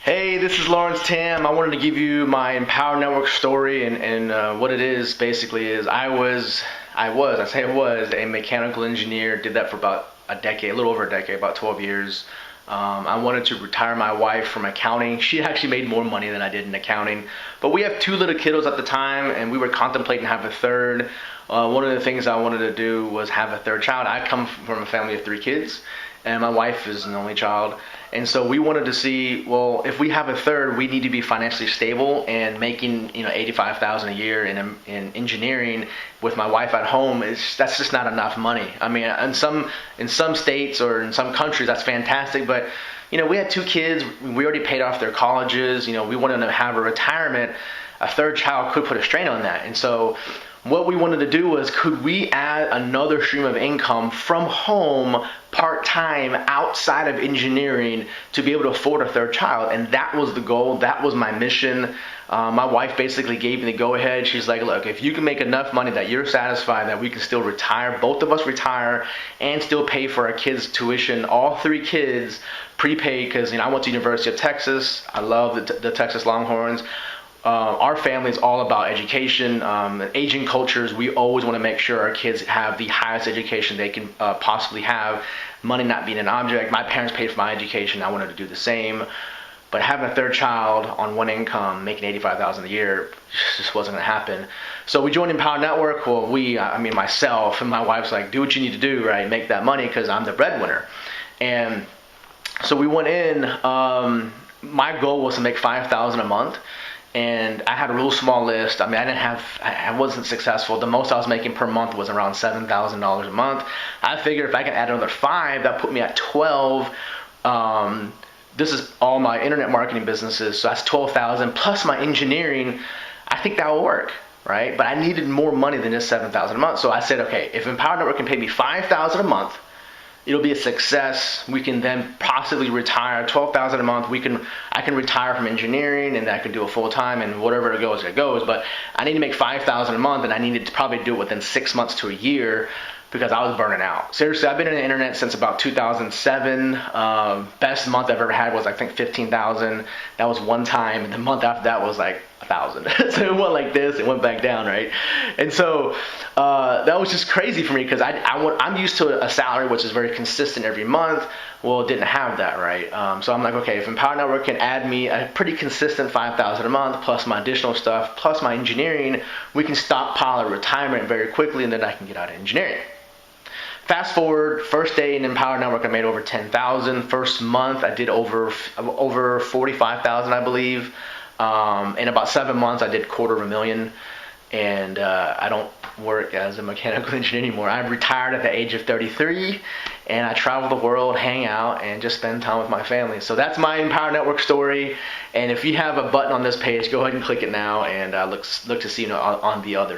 Hey, this is Lawrence Tam. I wanted to give you my Empower Network story, and what it is basically is I say I was a mechanical engineer. Did that for about a decade, a little over a decade, about 12 years. I wanted to retire my wife from accounting. She actually made more money than I did in accounting. But we have two little kiddos at the time, and we were contemplating having a third. One of the things I wanted to do was have a third child. I come from a family of three kids, and my wife is an only child. And so we wanted to see, well, if we have a third, we need to be financially stable, and making 85,000 a year in engineering with my wife at home that's just not enough money. I mean, in some states or in some countries that's fantastic, but we had two kids, we already paid off their colleges, we wanted to have a retirement. A third child could put a strain on that. And so what we wanted to do was, could we add another stream of income from home part-time outside of engineering to be able to afford a third child? And that was the goal. That was my mission. My wife basically gave me the go-ahead. She's like, look, if you can make enough money that you're satisfied that we can still retire, both of us retire, and still pay for our kids' tuition, all three kids prepaid, because I went to University of Texas. I love the Texas Longhorns. Our family is all about education. Asian cultures, we always want to make sure our kids have the highest education they can possibly have. Money not being an object. My parents paid for my education. I wanted to do the same. But having a third child on one income, making 85,000 a year, just wasn't going to happen. So we joined Empower Network. Well, myself and my wife's like, do what you need to do, right? Make that money, because I'm the breadwinner. And so we went in. My goal was to make 5,000 a month. And I had a real small list. I wasn't successful. The most I was making per month was around $7,000 a month. I figured if I could add another 5, that put me at 12. This is all my internet marketing businesses, so that's 12,000 plus my engineering. I think that will work, right? But I needed more money than just 7,000 a month. So I said, okay, if Empower Network can pay me 5,000 a month, it'll be a success. We can then possibly retire 12,000 a month. I can retire from engineering, and I can do a full time, and whatever it goes. But I need to make 5,000 a month, and I needed to probably do it within 6 months to a year, because I was burning out. Seriously, I've been in the internet since about 2007. Best month I've ever had was, I think, 15,000. That was one time, and the month after that was like 1,000. So it went like this, it went back down, right? And so that was just crazy for me, because I'm used to a salary which is very consistent every month. Well, it didn't have that, right? So I'm like, okay, if Empower Network can add me a pretty consistent 5,000 a month, plus my additional stuff, plus my engineering, we can stockpile a retirement very quickly, and then I can get out of engineering. Fast forward, first day in Empower Network, I made over 10,000. First month, I did over 45,000, I believe. In about 7 months, I did $250,000. And I don't work as a mechanical engineer anymore. I retired at the age of 33, and I travel the world, hang out, and just spend time with my family. So that's my Empower Network story. And if you have a button on this page, go ahead and click it now, and look to see on the other.